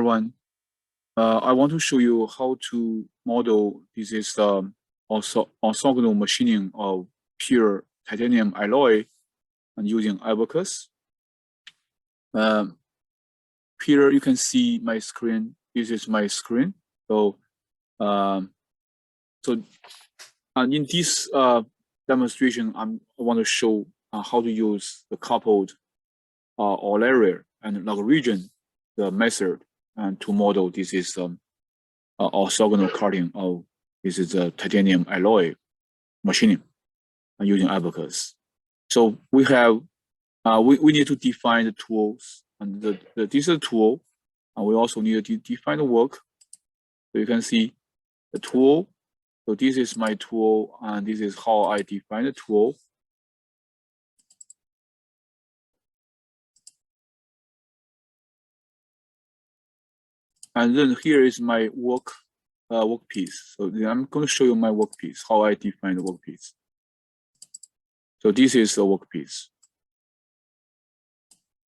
Everyone, I want to show you how to model this is orthogonal machining of pure titanium alloy and using Abaqus. Here you can see my screen. This is my screen. So, in this demonstration, I want to show how to use the coupled Eulerian-Lagrangian method and to model this is orthogonal cutting of this is a titanium alloy machining using Abaqus. So we have we need to define the tools, and this is a tool, and we also need to define the work. So you can see the tool. So this is my tool, and this is how I define the tool. And then here is my workpiece. So I'm going to show you my workpiece, how I define the workpiece. So this is the workpiece.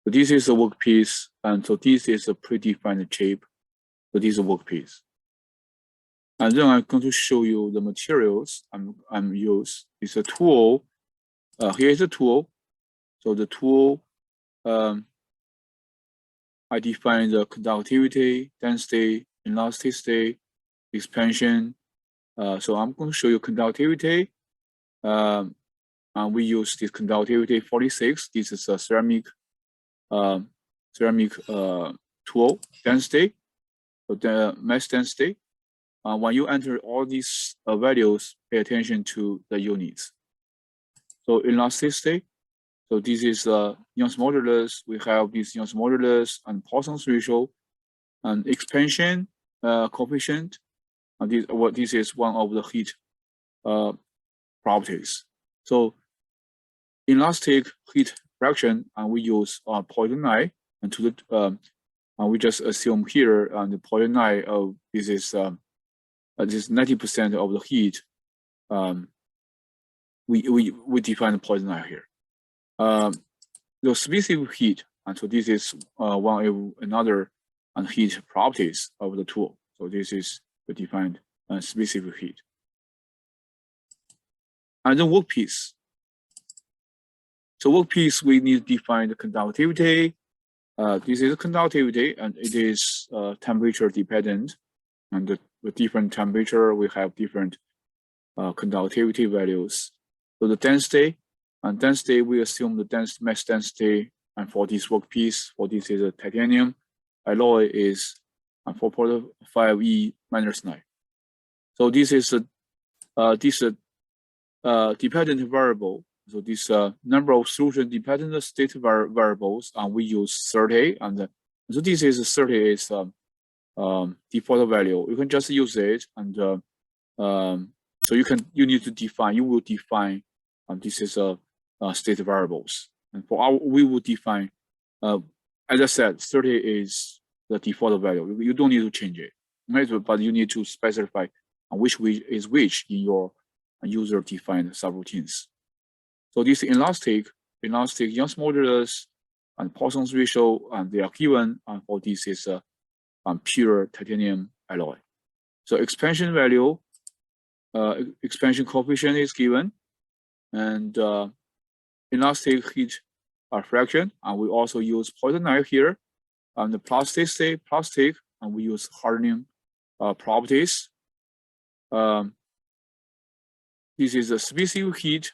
So this is the workpiece, and so this is a predefined shape. So this is a workpiece. And then I'm going to show you the materials I'm use. It's a tool. Here is a tool. So the tool, I define the conductivity, density, elasticity, expansion. So I'm going to show you conductivity. And we use this conductivity 46. This is a ceramic tool density. So the mass density. When you enter all these values, pay attention to the units. So elasticity. So this is Young's modulus. We have this Young's modulus and Poisson's ratio, and expansion coefficient. And this is one of the heat properties. So elastic heat fraction, and we use 0.9, and to the we just assume here and the 0.9 of this is 90% of the heat. We define 0.9 here. The specific heat, and so this is one of another heat properties of the tool. So this is the defined specific heat. And the workpiece. So workpiece, we need to define the conductivity. This is conductivity, and it is temperature dependent. And the different temperature, we have different conductivity values. So the density, and density, we assume the mass density, and for this workpiece, for this is a titanium alloy is 4.5 E-9. So this is a dependent variable. So this number of solution dependent state variables, and we use 30, and so this is 30 is default value. You can just use it, and so you need to define. You will define. This is state variables, and we will define. As I said, 30 is the default value. You don't need to change it, right? But you need to specify which is which in your user-defined subroutines. So this elastic Young's modulus and Poisson's ratio, and they are given, and for this is pure titanium alloy. So expansion value, expansion coefficient is given, and elastic heat fraction, and we also use 0.9 here, and the plastic, and we use hardening properties. This is a specific heat.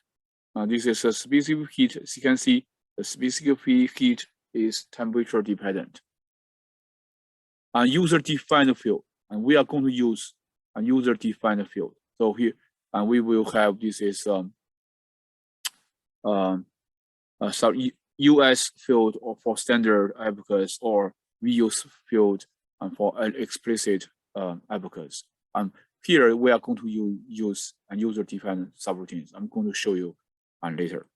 This is a specific heat. As you can see, the specific heat is temperature dependent. And user-defined field, and we are going to use a user-defined field. So here, and we will have this is some US field or for standard Abaqus, or we use field for an explicit Abaqus. Here we are going to use a user-defined subroutines. I'm going to show you later.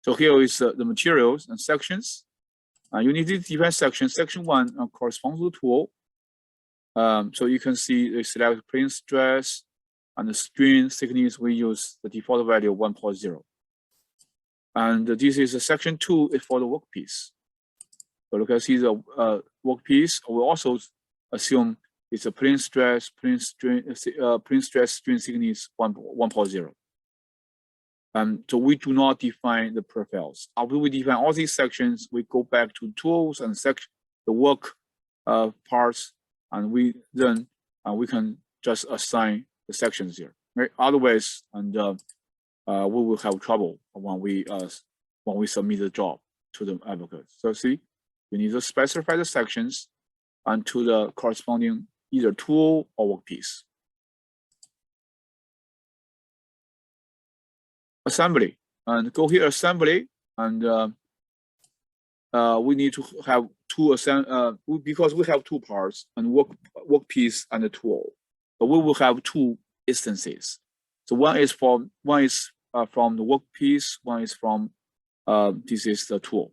So here is the materials and sections. You need to define section. Section 1 corresponds to the tool. So you can see the select plane stress and the strain thickness. We use the default value of 1.0. And this is section 2 is for the workpiece. So you can see the workpiece. We also assume it's a plane stress, plane stress strain thickness 1.0. So we do not define the profiles. After we define all these sections, we go back to tools and the work parts, and we can just assign the sections here. Right? Otherwise, we will have trouble when we submit the job to the Abaqus. So see, you need to specify the sections and to the corresponding either tool or workpiece. Assembly, and go here assembly, and we need to have two because we have two parts, and workpiece and the tool. So we will have two instances. So one is from the workpiece, one is from this is the tool.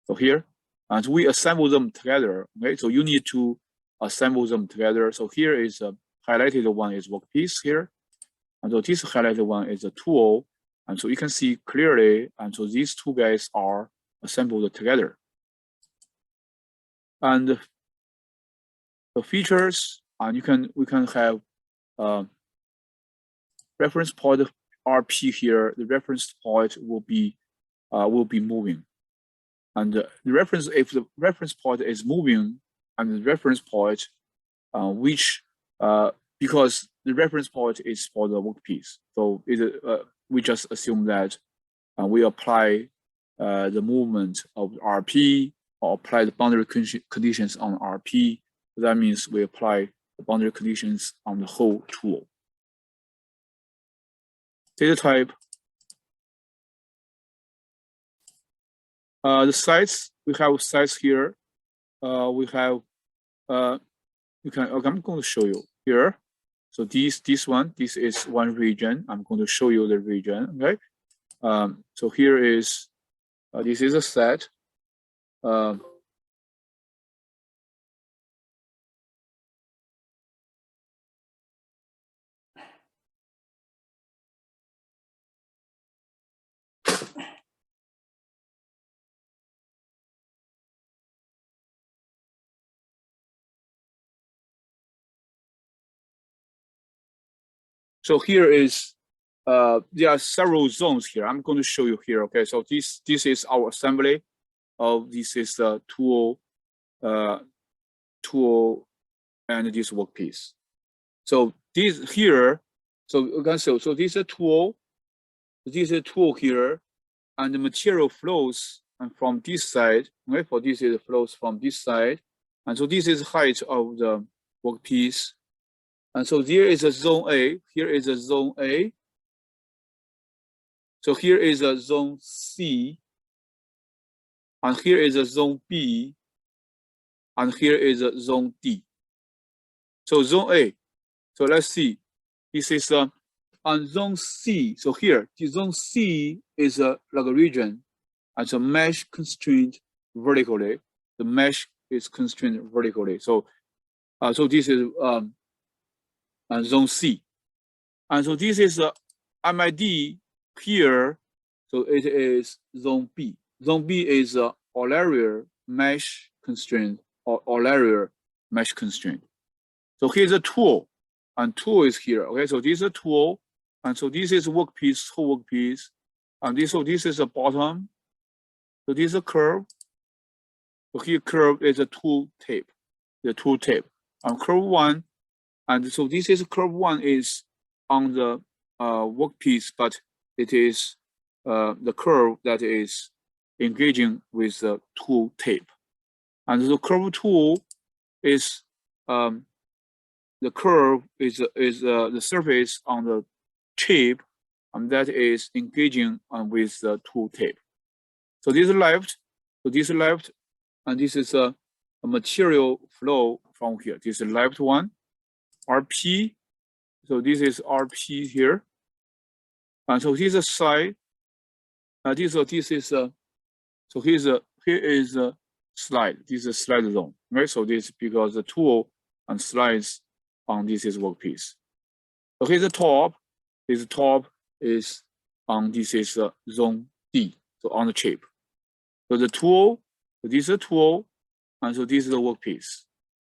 So here, and we assemble them together. Okay, so you need to assemble them together. So here is a highlighted one is workpiece here. And so this highlighted one is a tool. And so you can see clearly, and so these two guys are assembled together. And the features, and we can have reference point RP here. The reference point will be moving. And if the reference point is moving, and the reference point because the reference point is for the workpiece. So we just assume that we apply the movement of RP or apply the boundary conditions on RP. So that means we apply the boundary conditions on the whole tool. Data type. The sites, we have sites here. We have, I'm going to show you here. So this is one region. I'm going to show you the region, okay? So here is, this is a set. So here is, there are several zones here. I'm going to show you here. Okay, so this is our assembly. This is the tool, and this workpiece. So this here, so this is a tool. This is a tool here, and the material flows and from this side. Okay, for this is flows from this side, and so this is height of the workpiece. And so there is a zone A, here is a zone A. So here is a zone C, and here is a zone B, and here is a zone D. So zone A, so let's see, this is on zone C. So here, the zone C is like a region, and so mesh constrained vertically. The mesh is constrained vertically. So, so this is zone C, and so this is MID here. So it is zone B. Zone B is Eulerian mesh constraint or Eulerian mesh constraint. So here's a tool, and tool is here. Okay, so this is a tool, and so this is workpiece, whole workpiece, and this is a bottom. So this is a curve. So here curve is a tool tape, the tool tape, and curve one. And so this is curve one is on the workpiece, but it is the curve that is engaging with the tool tape. And the curve two is the curve is the surface on the chip, and that is engaging with the tool tape. So this is left. So this is left, and this is a material flow from here. This is left one. RP, so this is RP here, and so here's a side. This is so here is a slide. This is a slide zone, right? So this because the tool and slides on this is workpiece. So here's the top. This top is on this is zone D, so on the chip. So the tool So this is a tool, and so this is the workpiece.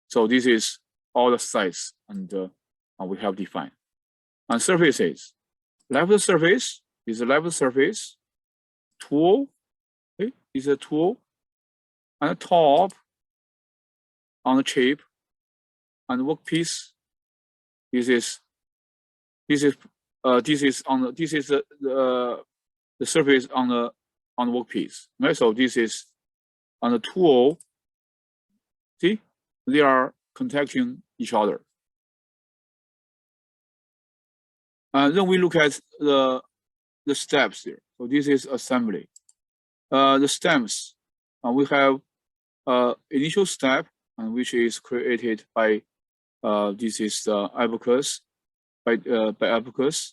So this is all the size and we have defined. And surfaces, level surface is a level surface. Tool, okay, is a tool, and the top on the chip, and workpiece. This is the surface on the workpiece. Right, so this is on the tool. See, they are contacting each other. And then we look at the steps here. So this is assembly. The stems, we have initial step, which is created by this is Abaqus by Abaqus.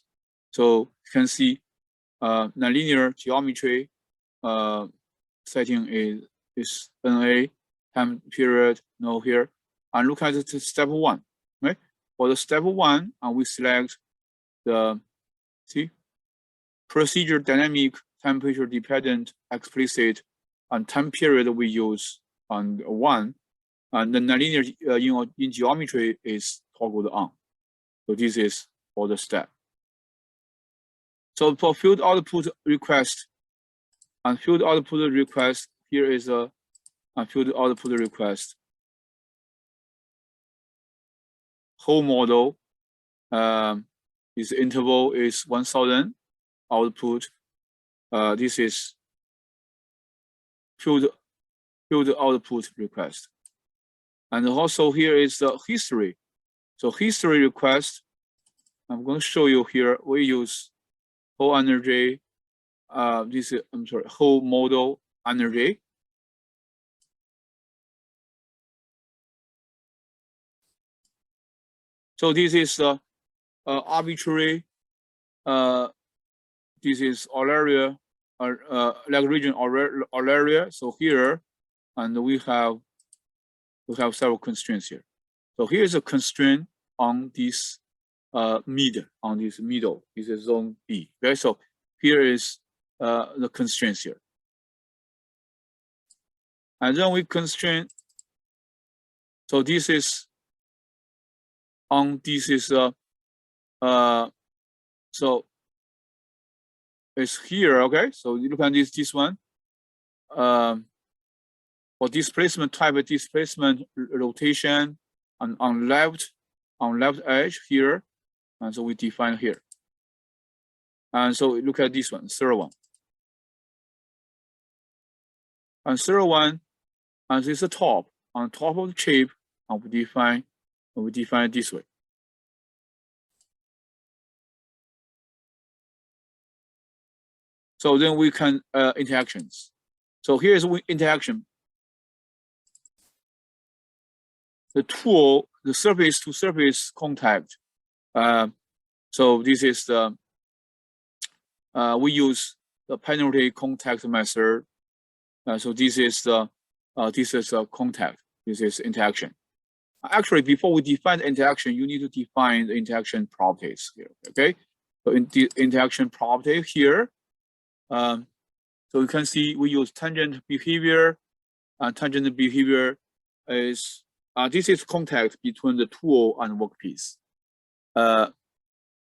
So you can see nonlinear geometry setting is NA, time period no here, and look at the step 1. Right, for the step 1, we select the procedure dynamic, temperature dependent, explicit, and time period we use on 1, and the nonlinear in geometry is toggled on. So this is for the step. So for field output request, and field output request, here is a field output request. Whole model, this interval is 1000 output. This is field output request. And also here is the history. So history request, I'm going to show you here. We use whole energy. This is, I'm sorry, whole model energy. So this is the arbitrary. This is Eulerian, Lagrangian Eulerian. So here, and we have several constraints here. So here is a constraint on this middle. This is zone B. Okay, so here is the constraints here, and then we constrain. So this is on this is so it's here. Okay, so you look at this one. For displacement type of displacement rotation, and on left edge here, and so we define here. And so look at this one, 0, 1. And 0, 1, and this is the top, on top of the chip, and we define this way. So then we can interactions. So here's interaction. The tool, the surface to surface contact. So this is the we use the penalty contact method. So this is the contact. This is interaction. Actually, before we define the interaction, you need to define the interaction properties here. Okay, so in the interaction property here, so you can see we use tangent behavior. Tangent behavior is this is contact between the tool and workpiece.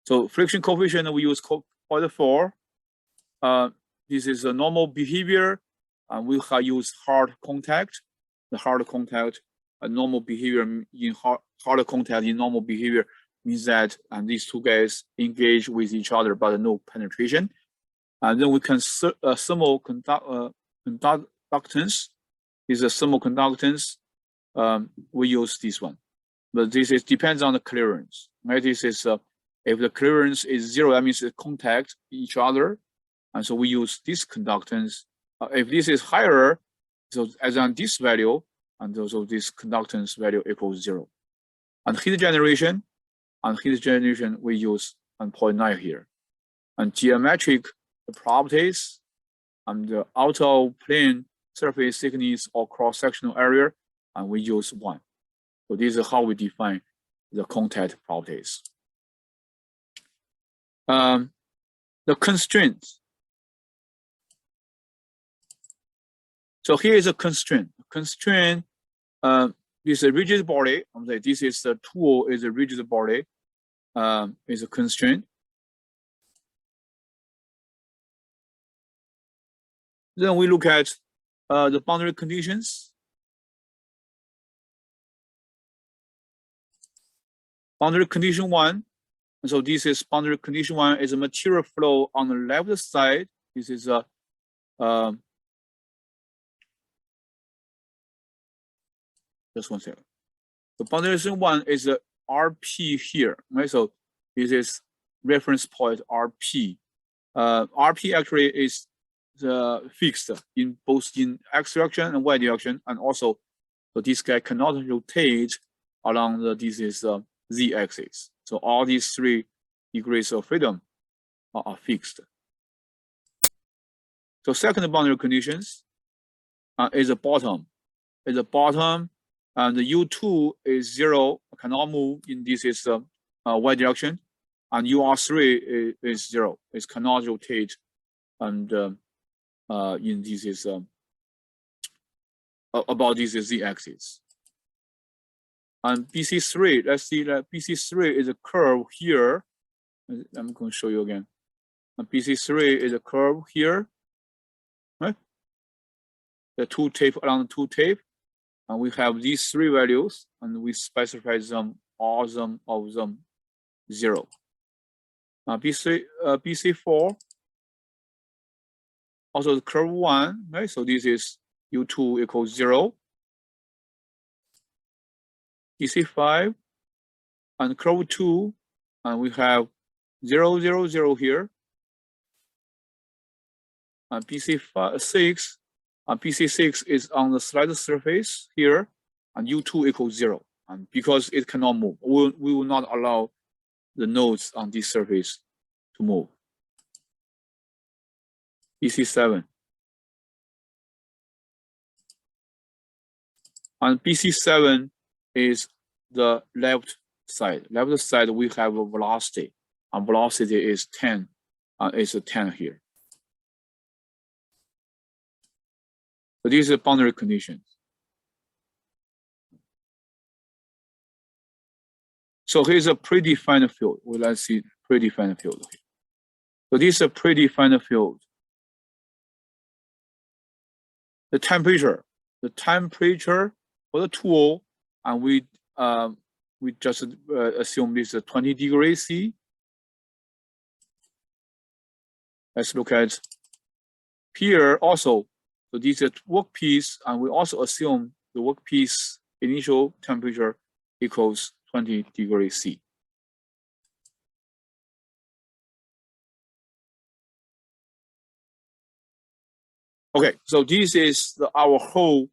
So friction coefficient we use 0.4. This is a normal behavior, and we have used hard contact. The hard contact, normal behavior in hard contact in normal behavior means that these two guys engage with each other but no penetration. And then we can thermal conductance. Is a thermal conductance. We use this one, but this is depends on the clearance. Right? This is if the clearance is 0, that means it contact each other, and so we use this conductance. If this is higher, so as on this value, and also this conductance value equals 0. And heat generation, we use 0.9 here. And geometric properties, and the outer plane surface thickness or cross-sectional area, and we use 1. So this is how we define the contact properties. The constraints. So here is a constraint. Constraint is a rigid body. I'm saying this is the tool is a rigid body. Is a constraint. Then we look at the boundary conditions. Boundary condition 1. So this is boundary condition 1 is a material flow on the left side. This is a just one second. The boundary condition 1 is a RP here. Right? So this is reference point RP. RP actually is fixed in both in x direction and y direction, and also so this guy cannot rotate along the this is z axis. So all these 3 degrees of freedom are fixed. So second boundary conditions is a bottom. Is a bottom, and the U2 is 0, cannot move in this is y direction, and UR3 is 0, it cannot rotate, and in this is about this is z axis. And BC3, let's see that BC3 is a curve here. I'm going to show you again. And BC3 is a curve here, right? The 2 tape along the 2 tape, and we have these 3 values, and we specify them all of them 0. BC4 also the curve 1, right? So this is U2 equals 0. BC5 and curve 2, and we have 0, 0, 0 here. And BC6, and BC6 is on the slide surface here, and U2 equals 0. And because it cannot move, we will not allow the nodes on this surface to move. BC7. And BC7 is the left side. Left side we have a velocity, and velocity is 10. It's a 10 here. So these are boundary conditions. So here's a predefined field. Well, let's see predefined field here. So this is a predefined field. The temperature for the tool, and we just assume this is 20 degrees C. Let's look at here also. So this is workpiece, and we also assume the workpiece initial temperature equals 20 degrees C. Okay, so this is our whole.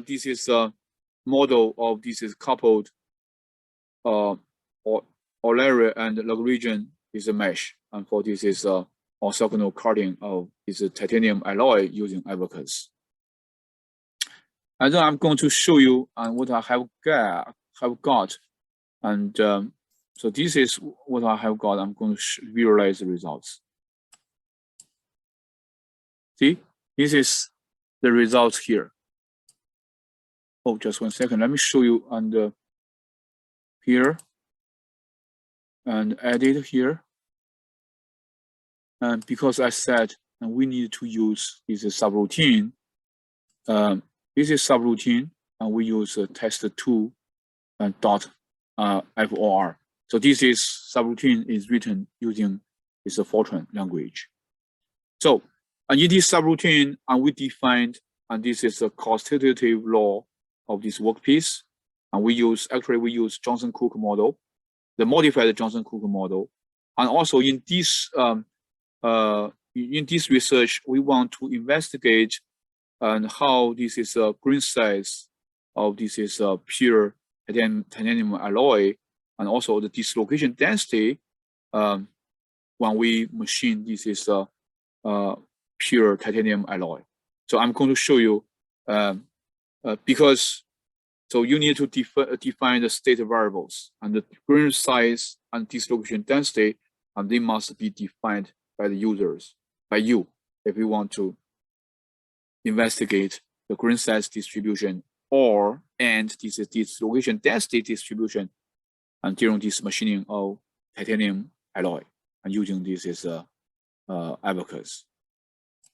This is a model of this is coupled Eulerian-Lagrangian is a mesh, and for this is orthogonal cutting of this titanium alloy using Abaqus. And then I'm going to show you what I have got, and so this is what I have got. I'm going to visualize the results. See, this is the results here. Oh, just one second. Let me show you on the here and edit here. And because I said we need to use this subroutine, this is subroutine, and we use test2 and dot FOR. So this is subroutine is written using this Fortran language. So and in this subroutine, and we defined, and this is a constitutive law of this workpiece, and we use Johnson-Cook model, the modified Johnson-Cook model, and also in this research we want to investigate and how this is a grain size of this is a pure titanium alloy, and also the dislocation density when we machine this is a pure titanium alloy. So I'm going to show you because so you need to define the state variables and the grain size and dislocation density, and they must be defined by the users, by you, if you want to investigate the grain size distribution, and this is dislocation density distribution, and during this machining of titanium alloy, and using this is Abaqus.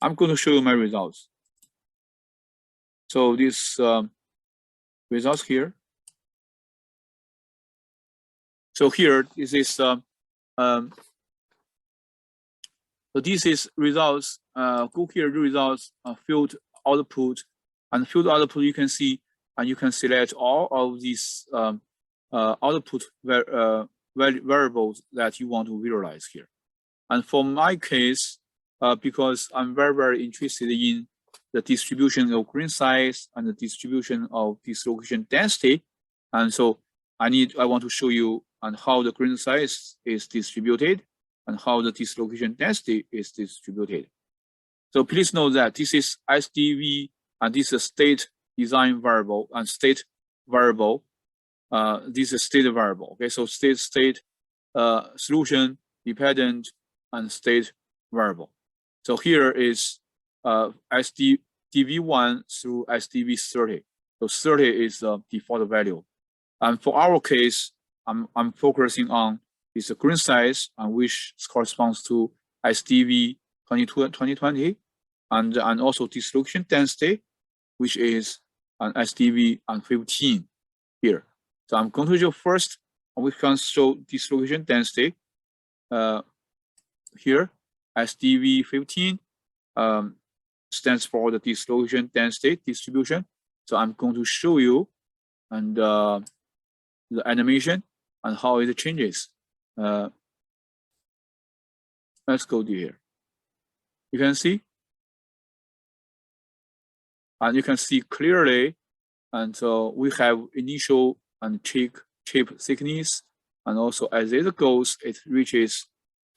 I'm going to show you my results. So these results here. So here, this is so this is results. Go here, results, field output, and field output you can see, and you can select all of these output variables that you want to visualize here. And for my case, because I'm very interested in the distribution of grain size and the distribution of dislocation density, and so I want to show you on how the grain size is distributed and how the dislocation density is distributed. So please note that this is SDV and this is state design variable and state variable. This is state variable. Okay, so state solution dependent and state variable. So here is SDV1 through SDV30. So 30 is the default value. And for our case, I'm focusing on this grain size, which corresponds to SDV 2020, and also dislocation density, which is an SDV 15 here. So I'm going to show first, we can show dislocation density here. SDV 15 stands for the dislocation density distribution. So I'm going to show you and the animation and how it changes. Let's go to here. You can see, and you can see clearly, and so we have initial and chip thickness, and also as it goes, it reaches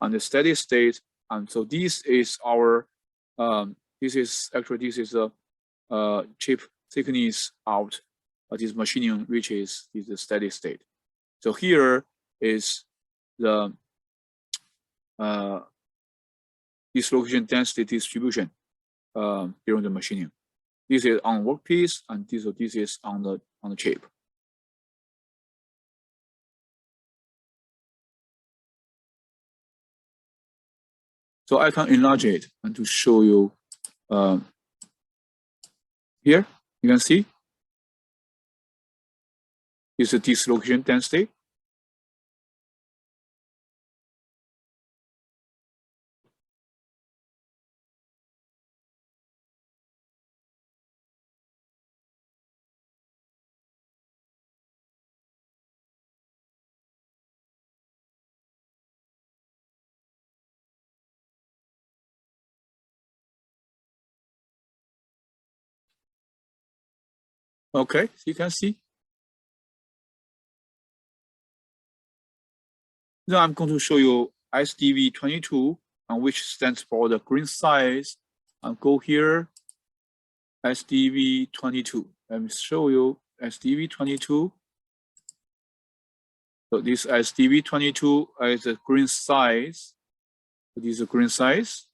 on the steady state. And so this is our this is a chip thickness out. This machining reaches the steady state. So here is the dislocation density distribution during the machining. This is on workpiece, and this is on the chip. So I can enlarge it and to show you here. You can see this is dislocation density. Okay, so you can see. Now I'm going to show you SDV22, which stands for the grain size. And go here, SDV22. Let me show you SDV22. So this SDV22 is the grain size. This is the grain size.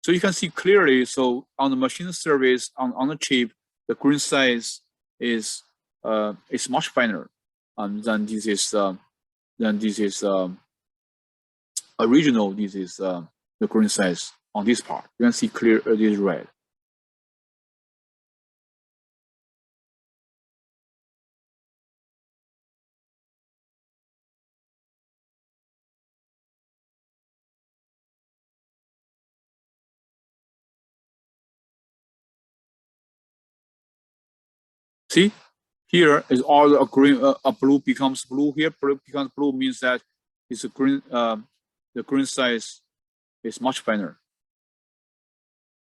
So you can see clearly, so on the machine surface, on the chip, the grain size is much finer than this is original. This is the grain size on this part. You can see clear this red. See, here is all a green, blue becomes blue. Here, blue becomes blue means that it's a green. The green size is much finer.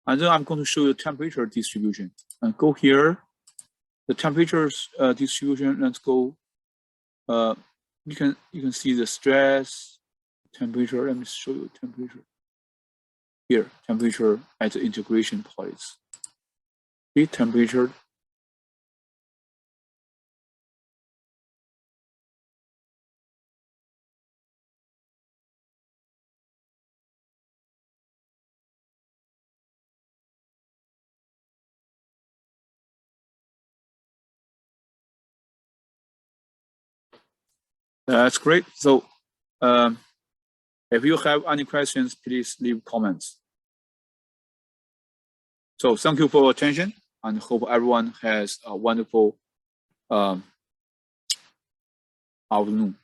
And then I'm going to show you temperature distribution. And go here, the temperature distribution. Let's go. You can see the stress, temperature. Let me show you temperature. Here, temperature at the integration points. See temperature. That's great. So if you have any questions, please leave comments. So thank you for your attention, and hope everyone has a wonderful afternoon.